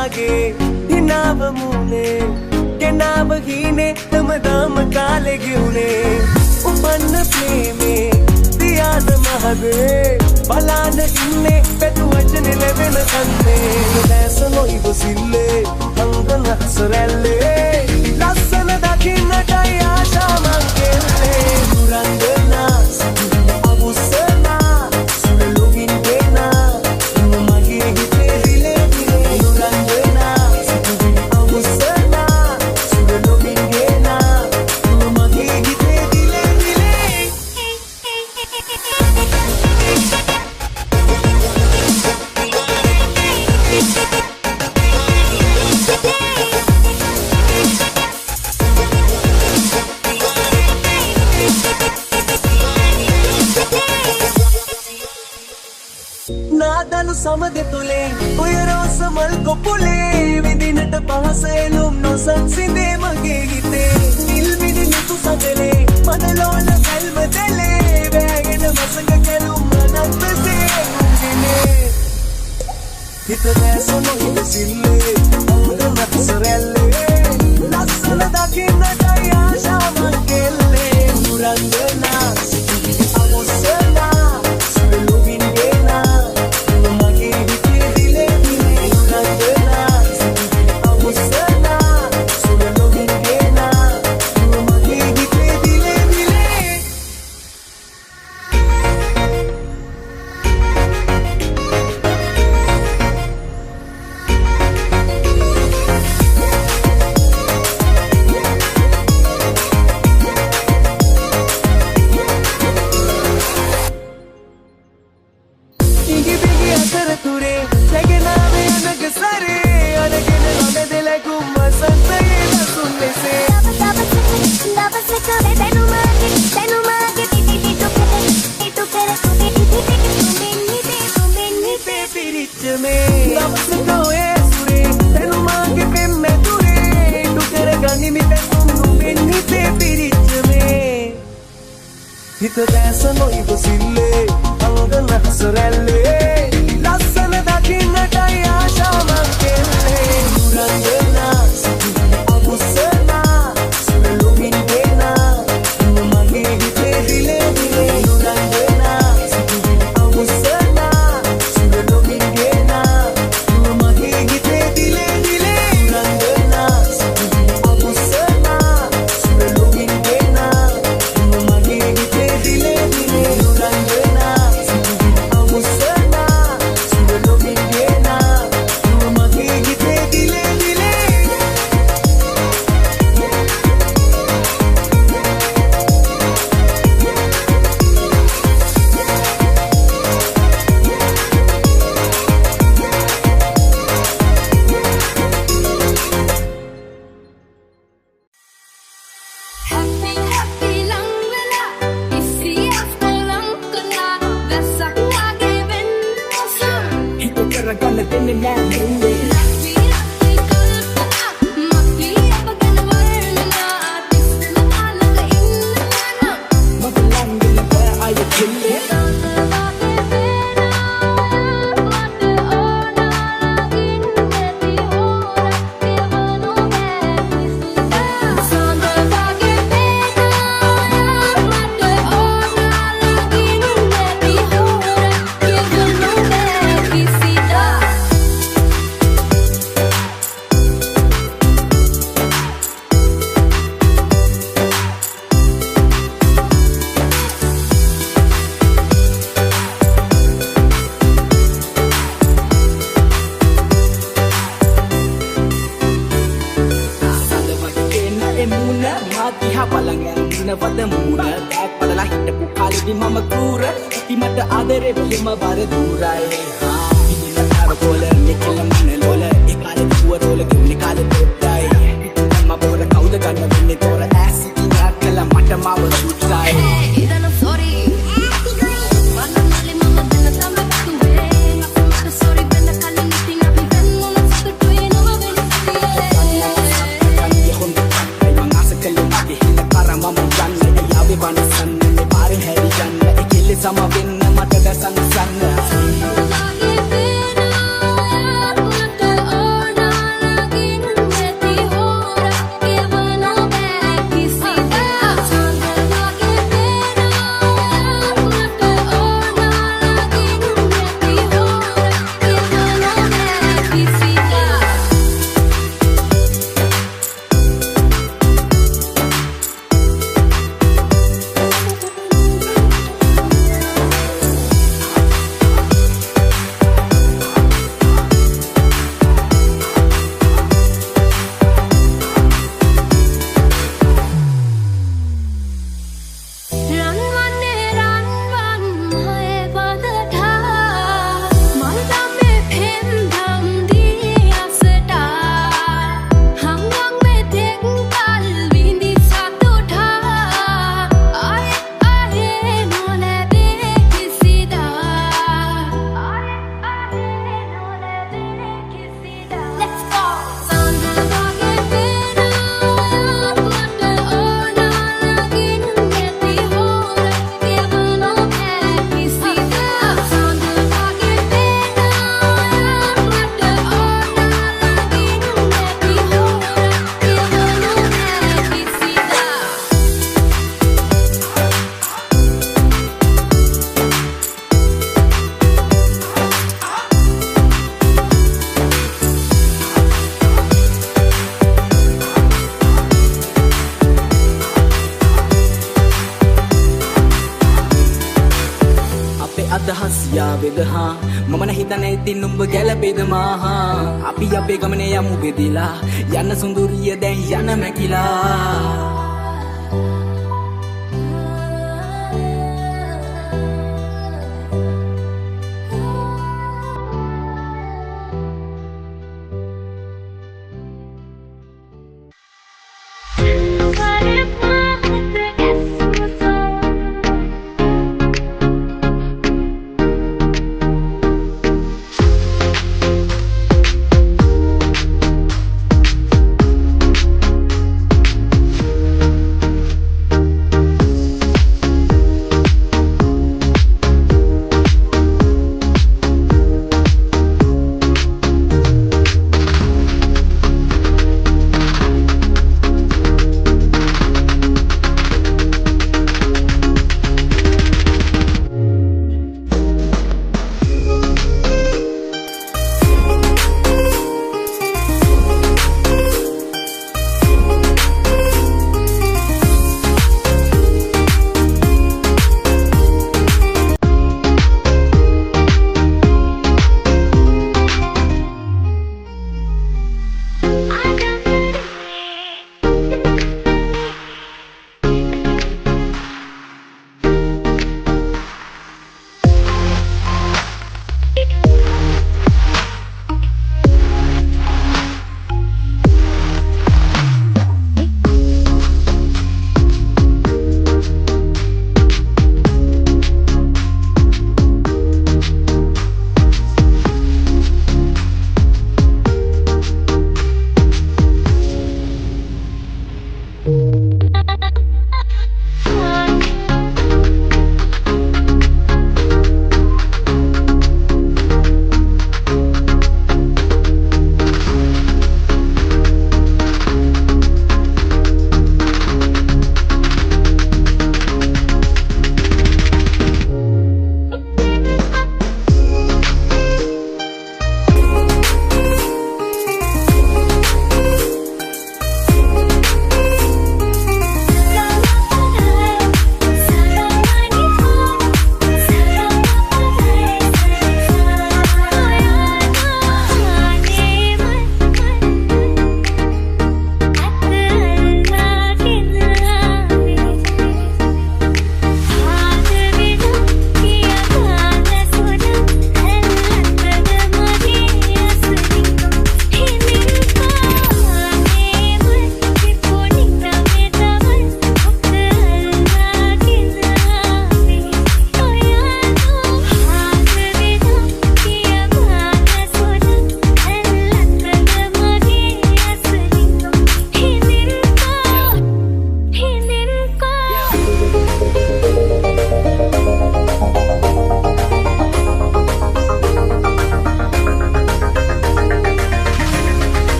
වාගේ හිනාව මුනේ කෙනාව හීනේ හැමදාම කාලේ ගියුනේ උපන්න ප්‍රේමේ තියාද මහදේ බලාන ඉන්නේ පැතු වචන ලැබෙන කන්නේ දැසනෝ ඉවසිල්ලේ අංගන හසරැල්ලේ ලස්සන දකින්නට ආශා මං කෙල්ලේ දුරන්දනා අමුසනා සුළුගින් දෙනා මගේ හිතේ දිලේ දුරන්දනා අමුසනා සුළුගින් දෙනා මගේ හිතේ දිලේ නාදනු සමදෙ තුලේ ඔය රෝස මල් කොපුලේ විදිනට පහසෙලුම් නොසන්සිදේ මගේ හිතේ නිල් මිනිලුතු සඳලේ මනලෝන කල්ම දෙලේ වැගෙන මසක කැලුම් මනක්වසේ කුංගිනේ හිත දැසනු ඉවසිල්ලේ අංගන හසරැල්ලේ ලස්සන දකින්නට ආශා මං කෙල්ලේ මුරංගනා අමුසනා සුළුගින් දෙනා මගේ හිතේ දිලේ මුරංගනා අමුසනා සුළුගින් දෙනා මගේ හිතේ දිලේ හිත දැසනෝ ඉවසිල්ලේ අංගන හසරැල්ලේ ලස්සන දකින්නට ආශා මං කෙල්ලේ මුරංගනා අමුසනා සුළුගින් දෙනා මගේ හිතේ දිලේ මුරංගනා අමුසනා සුළුගින් දෙනා මගේ හිතේ දිලේ මුරංගනා අමුසනා සුළුගින් දෙනා මගේ හිතේ දිලේ මුරංගනා අමුසනා සුළුගින් දෙනා මගේ හිතේ දිලේ Happy happy lang wala ICF ko lang kala Wasak wage bennosam හිත කරගන්න දෙන්නේ නෑ නෙන්නේ Lucky lucky kalpana Maki apagana varna Tisna alaga innana මට ලං වෙන්න බෑ අය දෙන්නේ දිහා බලන් යනවද මූණ ටැග් පදලා හිටපු කාලෙදි මම කූර ඉති මට ආදරේ බෙහෙම බර දුරයි ඉතින් අර කොල නිකල මන ලොල ඒ කාලේ දුව රෝල ගෙවුනේ කාලේ පොඩ්ඩයි මම බෝර කවුද ගන්න වෙන්නේ තෝර ඇස් ඉතින් කළා මට මාව සුට්ටයි Idana sorry Manamali mama benna tambe tuwe Mata sorry benna kalli niti nabi benna nastu tuye nova benna කන්නේ හොඳ කයි මං ආස කළේ මගේ හිත කරම මම ගන්න යාවේ වනසන්න මේ පාරේ හැරි ගන්න එකෙල්ල සම වෙන්න මට දැසන් සන්න ආවේද හා මම නැහිතන්නේ ඉතින් නුඹ ගැලපෙද මාහා අපි අපේ ගමනේ යමු බෙදලා යන්න සුඳුරිය දැන් යන මැකිලා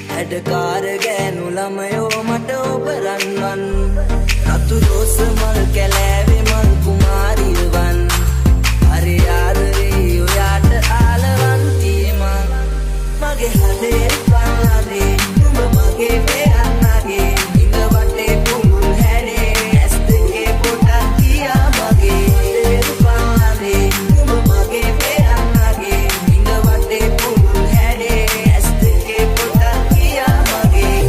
වැඩකාර ගෑනු ළමයෝ මට ඔබ රන්වන් රතු රෝස මල් කැලෑවේ මල් කුමාරියවන් හරි ආදරේ ඔයාට ආලවන්තිය මං මගේ හදේ පාදේ නුඹ මගේ පෙරන්නගේ ඉඳ වටේ පුඟුල් හැනේ ඇස් දෙකේ පොටක් කියා මගේ හදේ පාදේ නුඹ මගේ පෙරන්නගේ ඉඳ වටේ පුඟුල් හැනේ ඇස් දෙකේ පොටක් කියා මගේ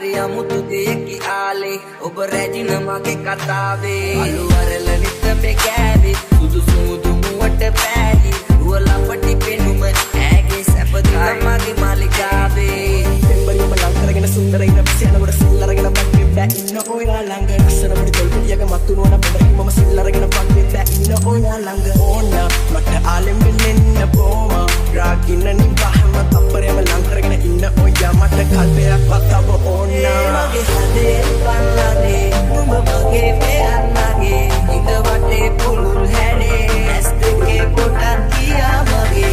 හරි අමුතු දෙයකි ආලේ ඔබ රැජින මගේ කතාවේ අලු වරල නිතබේ ගෑවේ සුදු සුමුදු මුවට පෑහි රුවලපටි පෙනුම ඇගේ සැපදින මගේ මාලිකාවේ පෙම්බරියම ලං කරගෙන සුන්දර ඉන්න පිසියනකොට සිල් අරගෙන පන්නේ බෑ ඉන්න ඔයා ළඟ අස්සන පොඩි තොල්පිටියක මත්තුනවන පෙම්බරිය මම සිල් අරගෙන පන්නේ බෑ ඉන්න ඔයා ළඟ ඕන මට ආලෙම් වෙන්න බොම රාගින්න නිවහම තප්පරයම ලං කරගෙන ඉන්න ඔයා මට කල්පයක් වතව ඕන මගේ හදේ පල්ලානේ නුඹ මගේ පෙරන්නගේ ඉඳ වටේ පුළුල් හැඩේ ඇස් දෙකේ පොටක් කියා මගේ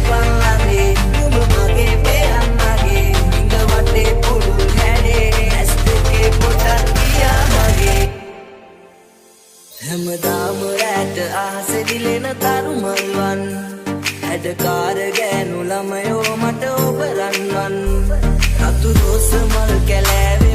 පල්ලානේ නුඹ මගේ පෙරන්නගේ ඉඳ වටේ පුළුල් හැඩේ ඇස් දෙකේ පොටක් කියා මගේ හැමදාම රැට ආසෙ දිලෙන තරුමල්වන් හැඩකාර ගෑනු ළමයෝ මට ඔබ රන්වන් රතු රෝස මල් කැලෑවේ